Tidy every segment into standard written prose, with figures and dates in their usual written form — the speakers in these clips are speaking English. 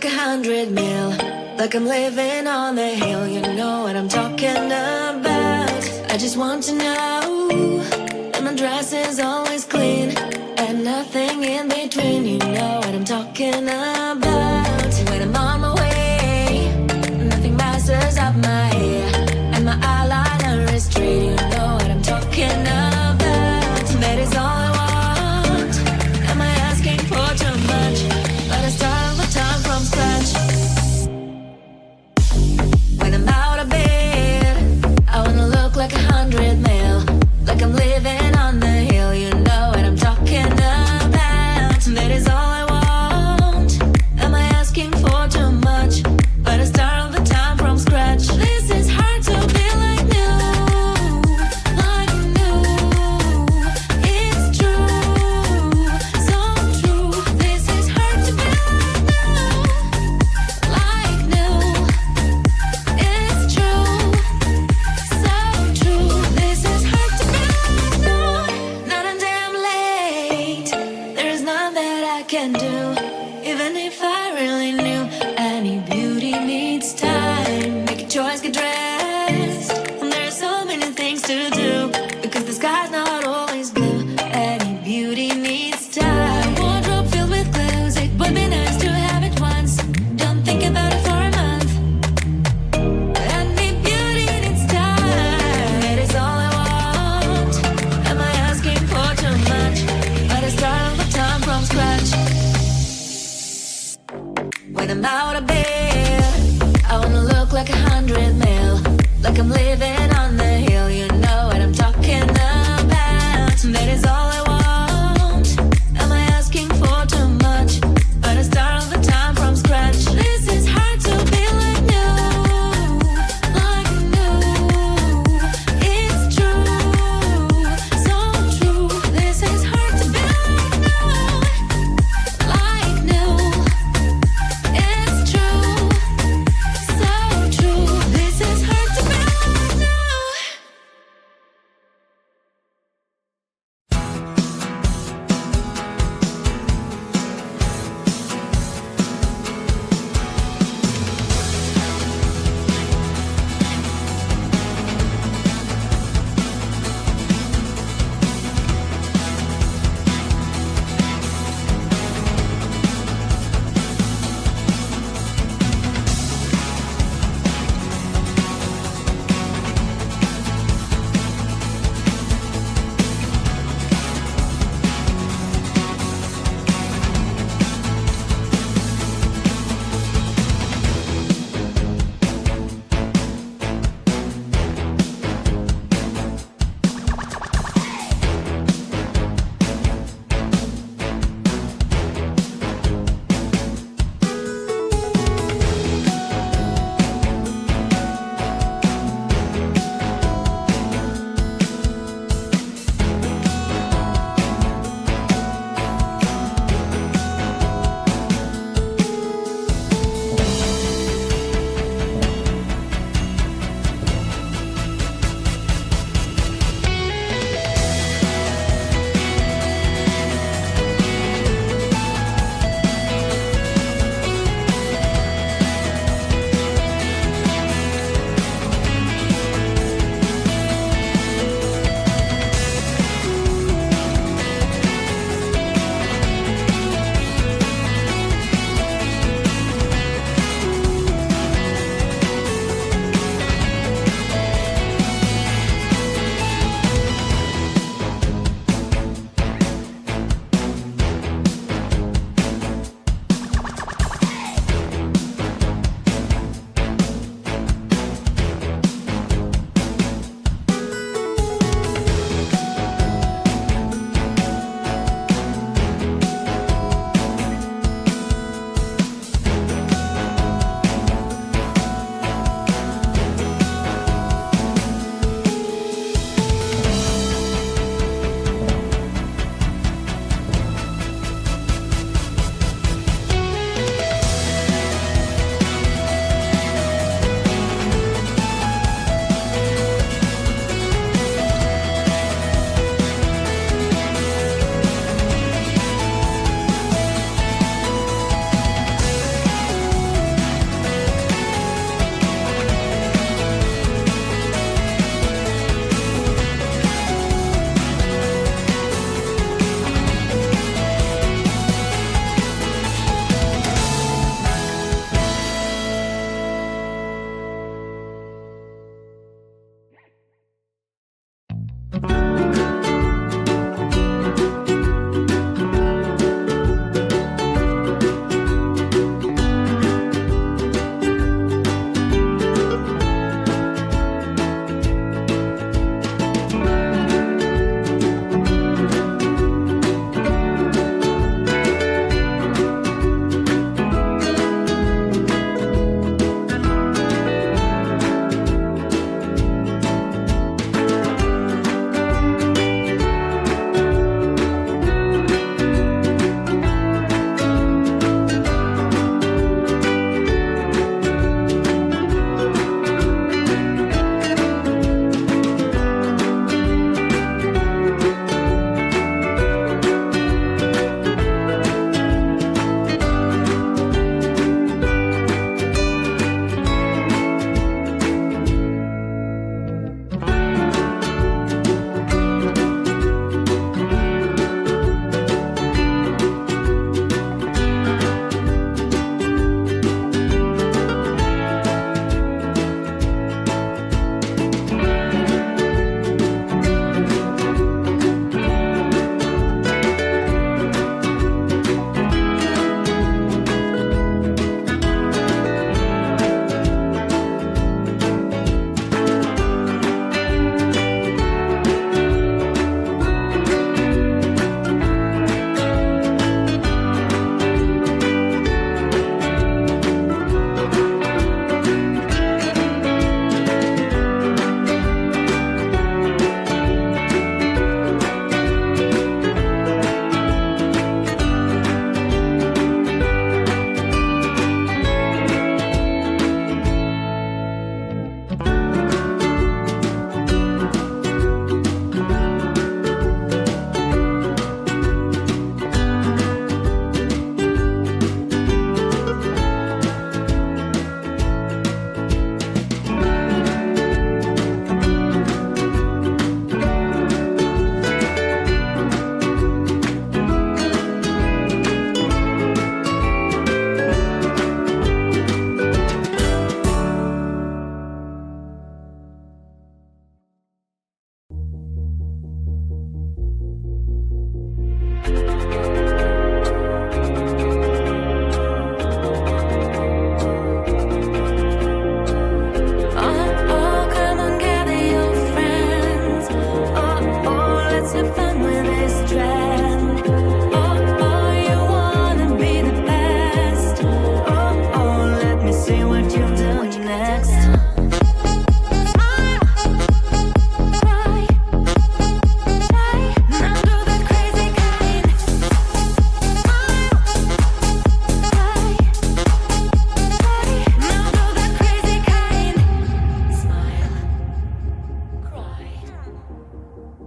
like 100 mil, like I'm living on the hill. You know what I'm talking about. I just want to know, am I dress is always clean, and nothing in between. You know what I'm talking about. When I'm on my way, nothing messes up my hair, and my eyeliner is straight. You know what I'm talking about. That is all I want. Am I asking for too much? But I start all the time from scratch. When I'm out of bed, I wanna look like 100 mil, like I'm living on the hill. You know what I'm talking about. That is all I want. Am I asking for too much? But I start all the time from scratch. This is hard to be like new, like new. It's true, so true. This is hard to be like new, it's true, so true. This is hard to be like new. Not a damn late. There is none that I can do, even if I really knew. Any beauty needs time. Make a choice, get dressed. And there are so many things to do, because the sky's not always blue. Any beauty needs time. Wardrobe filled with clothes, it would be nice to have it once. Don't think about it for a month. Any beauty needs time. That is all I want. Am I asking for too much? But I start all the time from scratch. When I'm out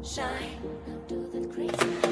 shine. Now do the crazy